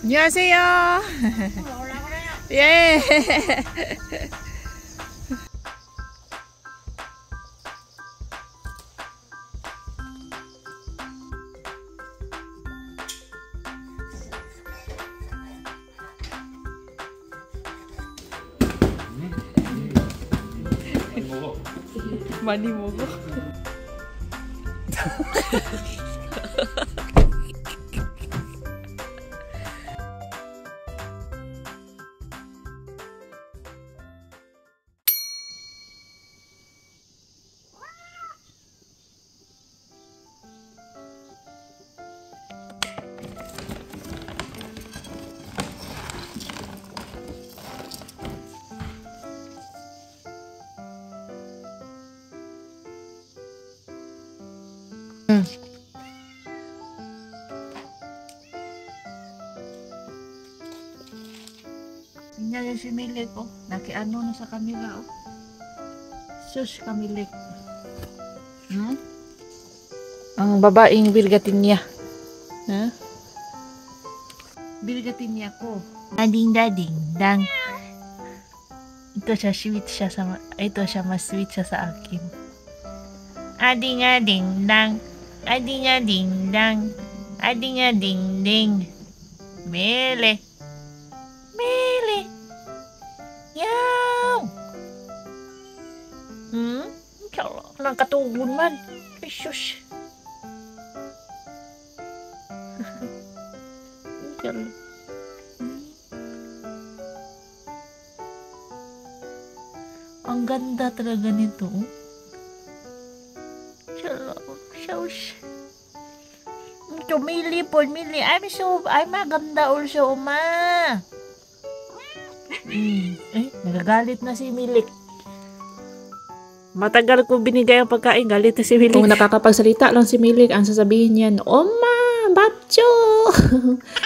안녕하세요. 예. 많이 먹어. Tingnan yung si Milik, oh. Nakiano na sa kanila, oh. Sus, Kamilik. Ang babaeng Birgatinya. Ha? Birgatinya ko. Dading, dang. Ito siya, sweet siya sa... Ito siya, mas sweet siya sa akin. Ading, dang. Ading, dang. Ading, ding. Mele. Yaw! Nang katugon man. Ay, shush. Ang ganda talaga nito. Shush. Mili. I'm maganda also, ma. Nagagalit na si Milik. Matagal ko binigay ang pagkain, galit na si Milik. Kung nakakapagsalita lang si Milik, ang sasabihin niyan, Oma, Batcho,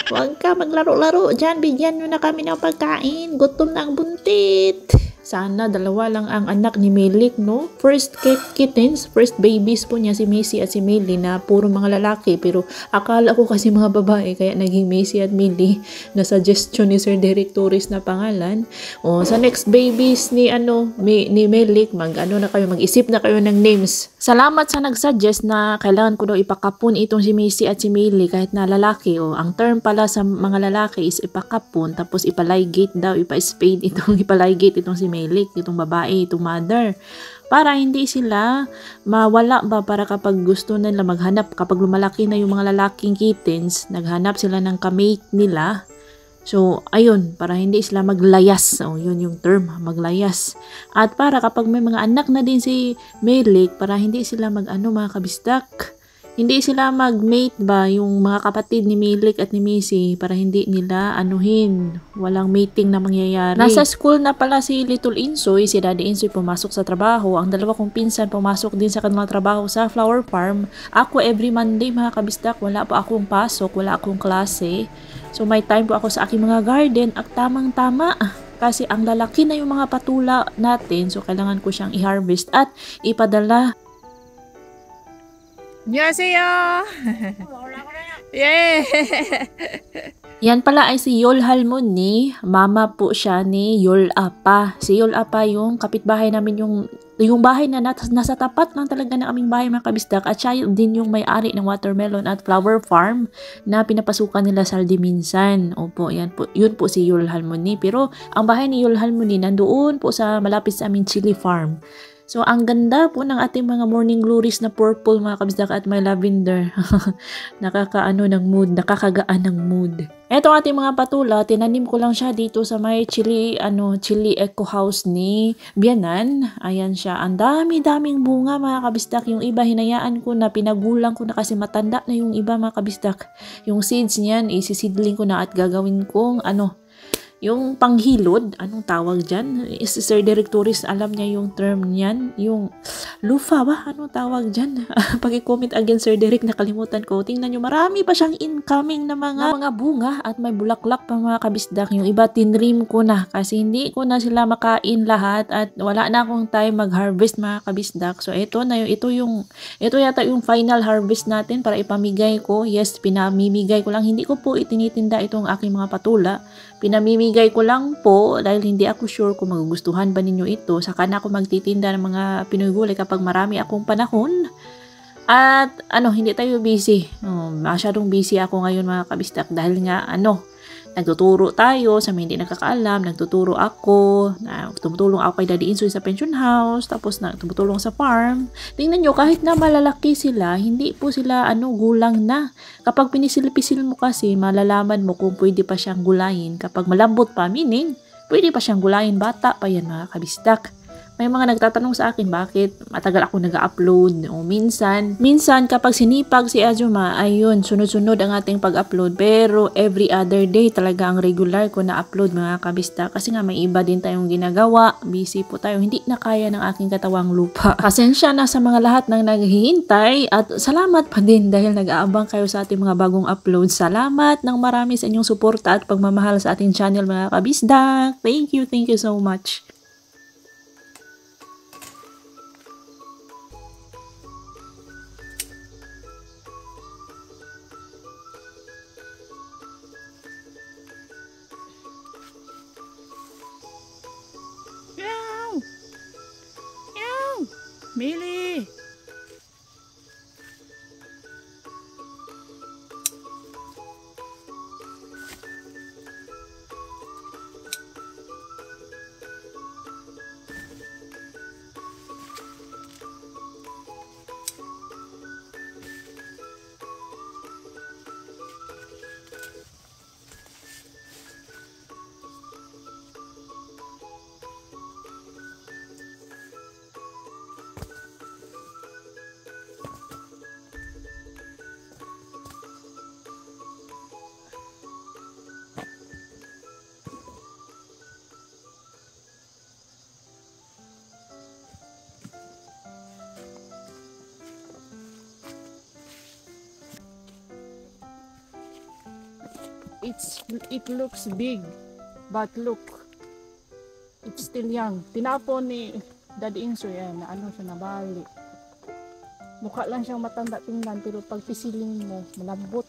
huwag ka maglaro-laro dyan, bigyan nyo na kami ng pagkain, gutom na ang buntit. Sana dalawa lang ang anak ni Milik, no? First kittens, first babies po niya si Missy at si Millie na puro mga lalaki. Pero akala ko kasi mga babae kaya naging Missy at Millie na suggestion ni Sir Derek Torres na pangalan. O, sa next babies ni ni Milik, mag-isip na kayo ng names. Salamat sa nag-suggest na kailangan ko daw ipakapon itong si Missy at si Millie kahit na lalaki. O, ang term pala sa mga lalaki is ipakapon, tapos ipaligate daw, ipa-spade ipaligate itong si Milik, itong babae, itong mother. Para hindi sila mawala ba, para kapag gusto nila maghanap, kapag lumalaki na yung mga lalaking kittens, naghanap sila ng kamate nila. So, ayun, para hindi sila maglayas. O, yun yung term, maglayas. At para kapag may mga anak na din si Milik, para hindi sila mga kabistak. Hindi sila mag-mate ba, yung mga kapatid ni Milik at ni Missy, para hindi nila walang mating na mangyayari. Nasa school na pala si Little Insoy, si Daddy Insoy pumasok sa trabaho. Ang dalawa kong pinsan pumasok din sa kanilang trabaho sa flower farm. Ako every Monday mga kabistak, wala pa akong pasok, wala akong klase. So may time po ako sa aking mga garden at tamang-tama. Kasi ang lalaki na yung mga patula natin, so kailangan ko siyang i-harvest at ipadala. 안녕하세요. 예. Yan pala ay si Yol Halmoni, mama po siya ni Yol Apa. Si Yol Apa yung kapitbahay namin, yung bahay na nasa tapat lang talaga ng aming bahay mga kabisdak, at siya din yung may-ari ng watermelon at flower farm na pinapasukan nila Saldi minsan. Opo, yun po si Yol Halmoni. Pero ang bahay ni Yol Halmoni nandoon po sa malapit sa aming chili farm. So, ang ganda po ng ating mga morning glories na purple mga kabisdak at may lavender. Nakakagaan ng mood. Eto ating mga patula, tinanim ko lang siya dito sa may chili eco house ni Bianan. Ayan siya. Ang dami-daming bunga mga kabisdak. Yung iba hinayaan ko na, pinagulang ko na kasi matanda na yung iba mga kabisdak. Yung seeds niyan, isisidling ko na at gagawin kong yung panghilod, anong tawag dyan? Sir Directoris, alam niya yung term niyan, yung lufa ba? Anong tawag dyan? Pag-comment again, Sir Derek, nakalimutan ko. Tingnan nyo, marami pa siyang incoming na mga bunga at may bulaklak pa mga kabisdak. Yung iba, tinrim ko na kasi hindi ko na sila makain lahat at wala na akong time mag-harvest mga kabisdak. So, ito yata yung final harvest natin para ipamigay ko. Yes, pinamimigay ko lang. Hindi ko po itinitinda itong aking mga patula. Pinamimigay ko lang po dahil hindi ako sure kung magugustuhan ba ninyo ito. Saka na ako magtitinda ng mga Pinoy gulay kapag marami akong panahon. At hindi tayo busy. Masyadong busy ako ngayon mga kabistak dahil nga nagtuturo tayo sa mga hindi nakakaalam, nagtuturo ako, tumutulong ako kay Daddy Insoy sa pension house, tapos tumutulong sa farm. Tingnan nyo, kahit na malalaki sila, hindi po sila gulang na. Kapag pinisil-pisil mo kasi, malalaman mo kung pwede pa siyang gulayin. Kapag malambot pa, meaning, pwede pa siyang gulayin, bata pa yan mga kabistak. May mga nagtatanong sa akin bakit matagal ako nag-upload o minsan kapag sinipag si Azuma ayun sunod-sunod ang ating pag-upload pero every other day talaga ang regular ko na upload mga kabista kasi nga may iba din tayong ginagawa, busy po tayo, hindi na kaya ng aking katawang lupa. Pasensya na sa mga lahat ng naghihintay at salamat pa din dahil nag-aabang kayo sa ating mga bagong upload. Salamat ng marami sa inyong suporta at pagmamahal sa ating channel mga kabisdak. Thank you so much. Mili! It looks big, but look, it's still young. Tinapon ni Daddy Insoy na siya nabali. Mukha lang siyang matanda tingnan pero pag pisilin mo, malambot.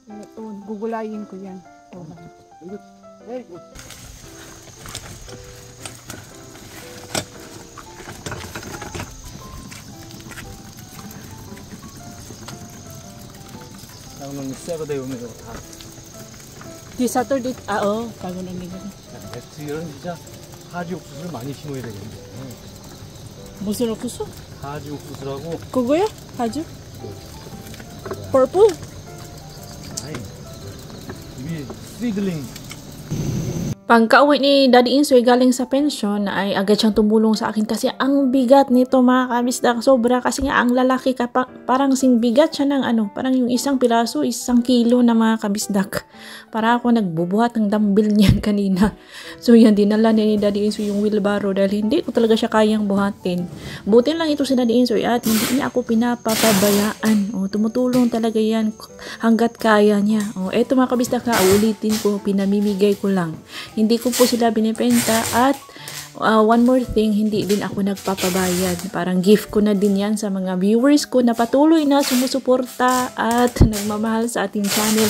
Ito, gugulayin ko yan. Very good. Di Saturday, kagunan nila. 넥스트는 진짜 하지 옥수수를 많이 심어야 되겠네. 무슨 옥수수? 하지 옥수수라고. 그거야? 하주? Purple? 아니, 이게 시들링. Pagka-uwi ni Daddy Insoy galing sa pensyon ay agad siyang tumulong sa akin kasi ang bigat nito mga kabisdak, sobra kasi nga ang lalaki parang sing bigat siya ng parang yung isang piraso, 1 kilo na mga kabisdak. Para ako nagbubuhat ng dumbbell niyan kanina. So yan, dinala ni Daddy Insoy yung wheelbarrow dahil hindi ko talaga siya kayang buhatin. Buti lang ito si Daddy Insoy at hindi niya ako pinapapabayaan. Tumutulong talaga yan hanggat kaya niya. Eto mga kabisdak, ulitin ko, pinamimigay ko lang. Hindi ko po sila binibenta at one more thing, hindi din ako nagpapabayad. Parang gift ko na din yan sa mga viewers ko na patuloy na sumusuporta at nagmamahal sa ating channel.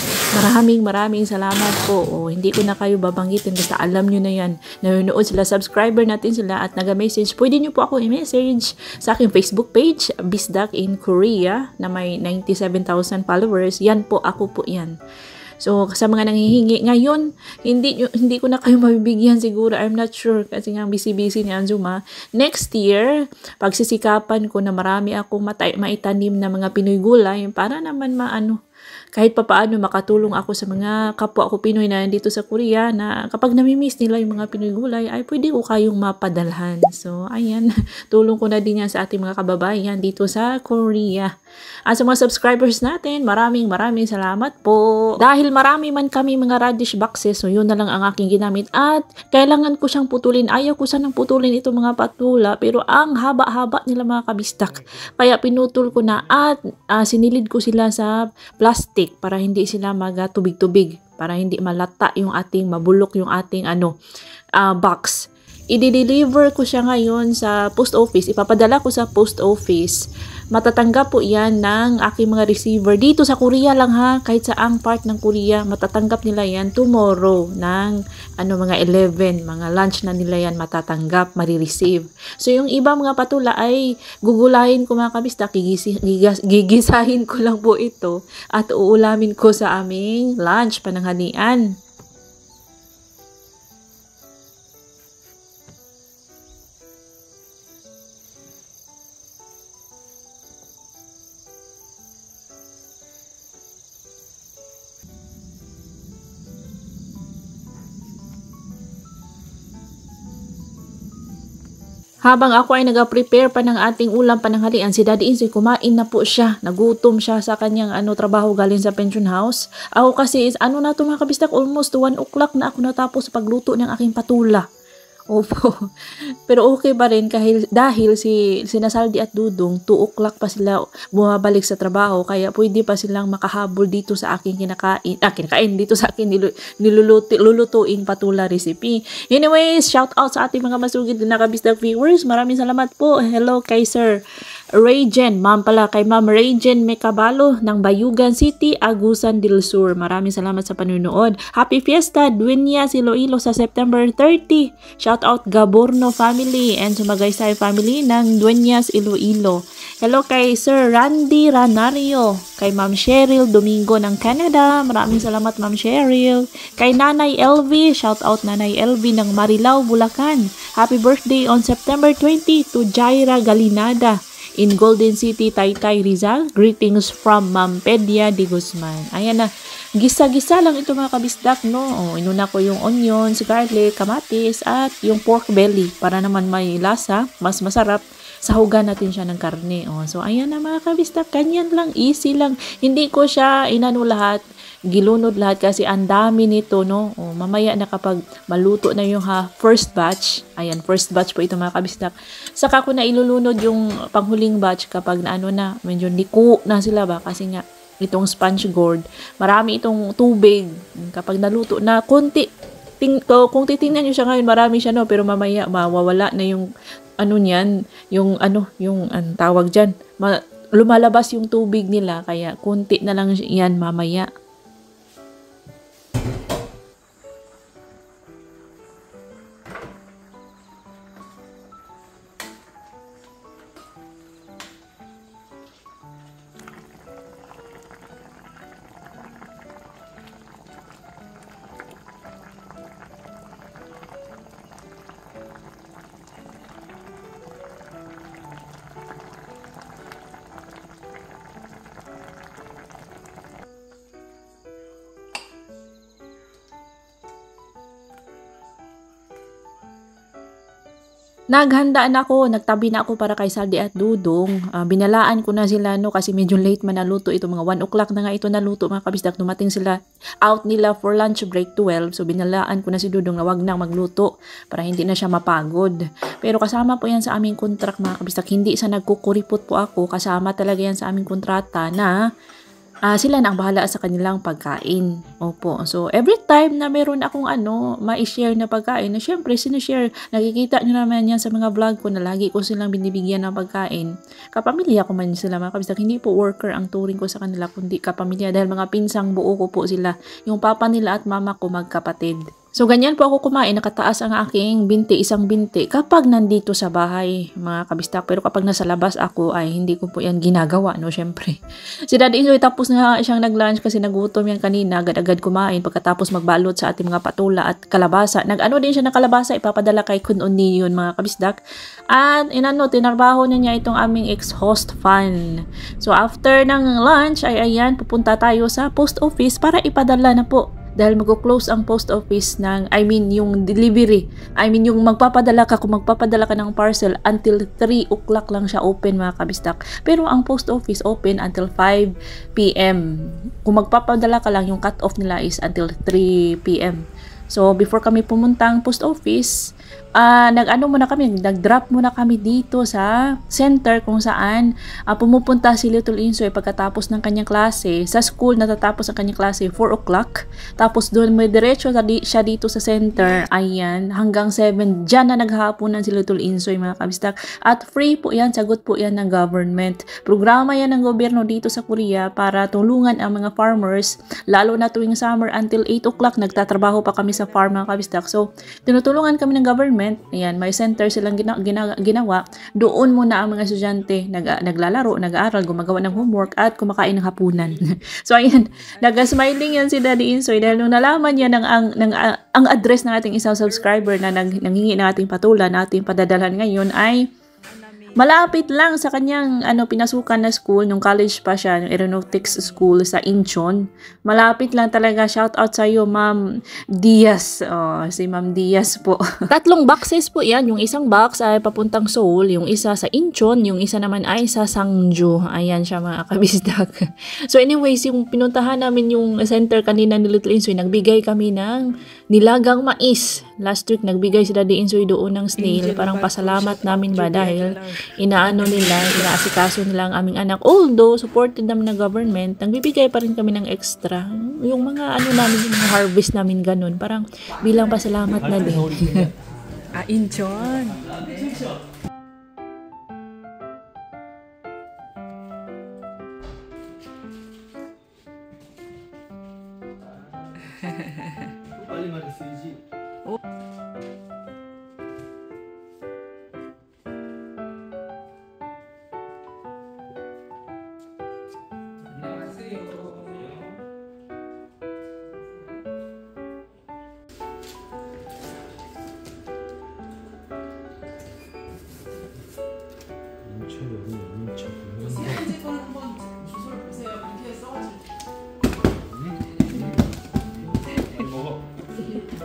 Maraming salamat po. Hindi ko na kayo babanggitin basta alam nyo na yan. Nanonood sila, subscriber natin sila at naga-message. Pwede nyo po ako i-message sa aking Facebook page, Bisdak in Korea, na may 97,000 followers. Yan po, ako po yan. So, sa mga nanghihingi ngayon, hindi ko na kayo mabibigyan siguro. I'm not sure kasi nga busy-busy ni Azuma. Next year, pagsisikapan ko na marami akong maitanim na mga Pinoy gulay para naman kahit papaano makatulong ako sa mga kapwa ko Pinoy na dito sa Korea na kapag namimiss nila yung mga Pinoy gulay ay pwede ko kayong mapadalhan. So ayan, tulong ko na din yan sa ating mga kababayan dito sa Korea. At sa mga subscribers natin, maraming salamat po. Dahil marami man kami mga radish boxes, so yun na lang ang aking ginamit. At kailangan ko siyang putulin. Ayaw ko sanang putulin itong mga patula, pero ang haba-haba nila mga kabistak. Kaya pinutol ko na at sinilid ko sila sa plastic para hindi sila magtubig-tubig, para hindi malata yung ating, mabulok yung ating box. I-deliver ko siya ngayon sa post office. Ipapadala ko sa post office. Matatanggap po yan ng aking mga receiver. Dito sa Korea lang ha. Kahit sa ang part ng Korea, matatanggap nila yan tomorrow ng mga 11. Mga lunch na nila yan matatanggap, marireceive. So yung iba mga patula ay gugulahin ko mga kabista. Gigisahin ko lang po ito at uulamin ko sa aming lunch, pananghalian. Habang ako ay nag-prepare pa ng ating ulam pananghalian, si Daddy Insoy kumain na po siya. Nagutom siya sa kanyang trabaho galing sa pension house. Ako kasi is na ito mga kabistak, almost 1 o'clock na ako natapos sa pagluto ng aking patula. Opo. Pero okay pa rin dahil si Nasaldi at Dudong 2 o'clock pa sila bumabalik sa trabaho, kaya pwede pa silang makahabol dito sa aking kinakain dito sa aking lulutuing patula recipe. Anyways, shout out sa ating mga masugid na kabistak viewers. Maraming salamat po. Hello kay Sir Rayjen, kay Ma'am Rayjen Mecabalo ng Bayugan City, Agusan del Sur. Maraming salamat sa panunood. Happy Fiesta Dueñas Iloilo sa September 30. Shout out Gaborno family and Sumagaysay family ng Dueñas Iloilo. Hello kay Sir Randy Ranario, kay Ma'am Cheryl Domingo ng Canada. Maraming salamat Ma'am Cheryl. Kay Nanay LV, shout out Nanay LV ng Marilao, Bulacan. Happy birthday on September 20 to Jaira Galinada in Golden City, Taytay, Rizal. Greetings from Ma'am Pedia de Guzman. Ayan na. Gisa-gisa lang ito mga kabisdak, no? Inuna ko yung onions, garlic, kamatis, at yung pork belly para naman may lasa, mas masarap. Sahugan natin siya ng karne. So, ayan na mga kabisdak. Kanyan lang, easy lang. Hindi ko siya lahat, gilunod lahat kasi ang dami nito, no? Mamaya na kapag maluto na yung first batch, ayan, first batch po ito mga kabisdak. Saka ko na ilulunod yung panghuling batch kapag medyo liko na sila ba, kasi nga itong sponge gourd, marami itong tubig. Kapag naluto na konti, kung titingnan nyo siya ngayon, marami siya, no? Pero mamaya mawawala na yung niyan, yung tawag dyan, lumalabas yung tubig nila, kaya konti na lang yan mamaya. Naghanda na ako, nagtabi na ako para kay Saldi at Dudong. Binalaan ko na sila, no, kasi medyo late man naluto ito. Mga 1 o'clock na nga ito naluto mga kabisdak. Dumating sila out nila for lunch break 12. So binalaan ko na si Dudong na wag nang magluto para hindi na siya mapagod. Pero kasama po yan sa aming contract mga kabisdak. Hindi sa nagkukuripot po ako. Kasama talaga yan sa aming kontrata na sila na ang bahala sa kanilang pagkain. Opo. So, every time na meron akong ma-share na pagkain, na syempre, sinishare, nakikita nyo naman yan sa mga vlog ko na lagi ko silang binibigyan ng pagkain. Kapamilya ko man sila mga kabistak. Hindi po worker ang turing ko sa kanila, kundi kapamilya. Dahil mga pinsang buo ko po sila. Yung papa nila at mama ko magkapatid. So, ganyan po ako kumain, nakataas ang aking binti, isang binti, kapag nandito sa bahay, mga kabistak. Pero kapag nasa labas ako, ay hindi ko po yan ginagawa, no, syempre. Si Daddy Insoy, tapos nga siyang nag-lunch kasi nagutom yan kanina, agad-agad kumain, pagkatapos magbalot sa ating mga patula at kalabasa. Nag-ano din siya ng kalabasa, ipapadala kay Kunon yun, mga kabistak. At, tinarbaho niya itong aming ex-host fan. So, after ng lunch, ay ayan, pupunta tayo sa post office para ipadala na po. Dahil mag-close ang post office yung delivery. Yung magpapadala ka, kung magpapadala ka ng parcel, until 3 o'clock lang siya open, mga kabistak. Pero ang post office open until 5 p.m. Kung magpapadala ka lang, yung cut-off nila is until 3 p.m. So, before kami pumuntang post office, nag-drop muna kami dito sa center kung saan pumupunta si Little Insoy pagkatapos ng kanyang klase. Sa school, natatapos ang kanyang klase 4 o'clock. Tapos doon may diretso siya dito sa center. Ayan, hanggang 7. Diyan na naghahaponan si Little Insoy, mga kabistak. At free po yan, sagot po yan ng government. Programa yan ng gobyerno dito sa Korea para tulungan ang mga farmers, lalo na tuwing summer until 8 o'clock, nagtatrabaho pa kami sa farm, mga kabistak. So, tinutulungan kami ng government. Ayan, may center silang ginawa. Doon muna ang mga estudyante naglalaro, nag-aaral, gumagawa ng homework at kumakain ng hapunan. So ayan, nag-smiling yan si Daddy Insoy dahil nung nalaman niya ang address ng ating isang subscriber na nanghingi ng ating patula na ating padadalan ngayon ay malapit lang sa kanyang pinasukan na school, nung college pa siya, yung aeronautics school sa Incheon. Malapit lang talaga. Shout out sa iyo, Ma'am Diaz. Oh, si Ma'am Diaz po. 3 boxes po yan. Yung isang box ay papuntang Seoul, yung isa sa Incheon, yung isa naman ay sa Sangju. Ayan siya, mga kabisdak. So anyways, yung pinuntahan namin yung center kanina ni Little Insoy, nagbigay kami ng nilagang mais. Last week, nagbigay si Daddy Insoy doon ng snail. Parang pasalamat namin ba dahil inaasikaso nila ang aming anak. Although, supported naman ng government, nagbibigay pa rin kami ng extra. Yung mga namin, yung mga harvest namin ganun. Parang bilang pasalamat na din. Incheon. 빨리 말했어야지.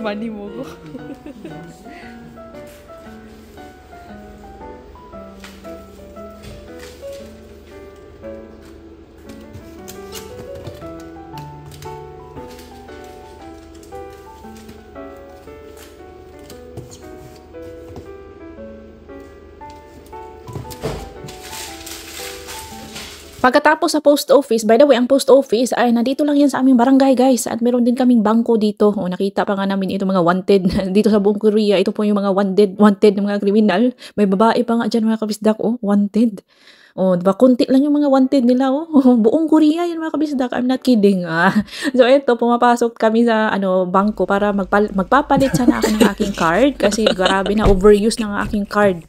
많이 먹어. Pagkatapos sa post office, by the way, ang post office ay nandito lang yan sa aming barangay, guys. At meron din kaming bangko dito. O, nakita pa nga namin ito mga wanted dito sa buong Korea. Ito po yung mga wanted ng mga kriminal. May babae pa nga dyan, mga kabisdak. Oh, wanted. Oh, diba? Kunti lang yung mga wanted nila. Oh, buong Korea yun, mga kabisdak. I'm not kidding. So, ito, pumapasok kami sa bangko para magpapalit sana ako ng aking card. Kasi grabe na overuse ng aking card.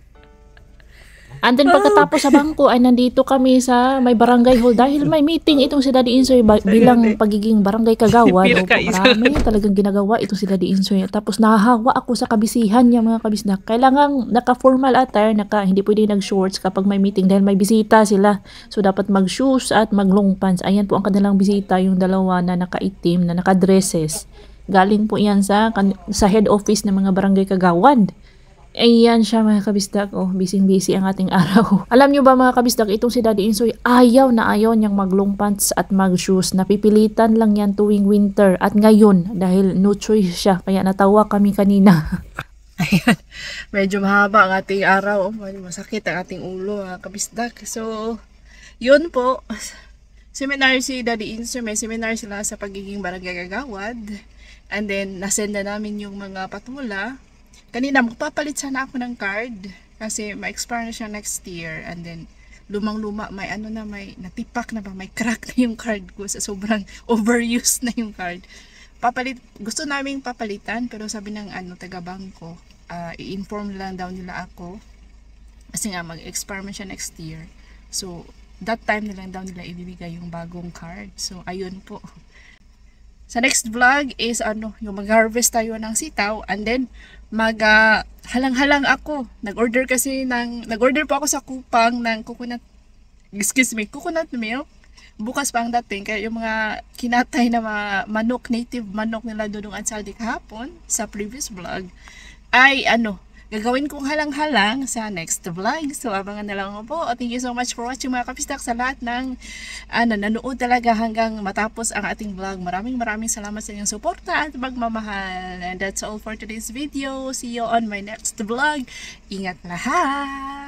And then pagkatapos sa bangko ay nandito kami sa may barangay hall dahil may meeting itong si Daddy Insoy bilang pagiging barangay kagawad. Marami talagang ginagawa itong si Daddy Insoy. Tapos nahahawa ako sa kabisihan niya, mga kabisdak. Kailangan naka-formal attire, hindi pwede nag-shorts kapag may meeting dahil may bisita sila. So dapat mag-shoes at mag-long pants. Ayan po ang kanilang bisita, yung dalawa na naka-itim, na naka-dresses. Galing po yan sa head office ng mga barangay kagawad. Ayan siya, mga kabisdak. Oh, busy-busy ang ating araw. Alam nyo ba, mga kabisdak, itong si Daddy Insoy, ayaw na ayaw niyang mag-long pants at mag-shoes. Napipilitan lang yan tuwing winter. At ngayon, dahil no choice siya, kaya natawa kami kanina. Ayan, medyo mahaba ang ating araw. Masakit ang ating ulo, mga kabisdak. So, yun po. Seminar si Daddy Insoy. May seminar sila sa pagiging barangay kagawad. And then, nasend na namin yung mga patula. Kanina, magpapalit sana ako ng card kasi ma-expire na siya next year. And then, lumang-luma, may may natipak na ba, may crack na yung card ko sa sobrang overuse na yung card. gusto naming papalitan, pero sabi ng taga-bangko, i-inform lang daw nila ako kasi nga mag-experiment siya next year. So that time na lang daw nila ibibigay yung bagong card. So ayun po. Sa next vlog is yung mag-harvest tayo ng sitaw, and then halang-halang ako. Nag-order po ako sa Kupang ng coconut milk. Bukas pa ang dating, kaya yung mga kinatay na mga native manok nila doon ang saldi kahapon sa previous vlog ay gagawin kong halang-halang sa next vlog. So abangan na lang po. Thank you so much for watching mga kapistak, sa lahat ng nanood talaga hanggang matapos ang ating vlog. Maraming salamat sa inyong suporta at pagmamahal. And that's all for today's video. See you on my next vlog. Ingat lahat!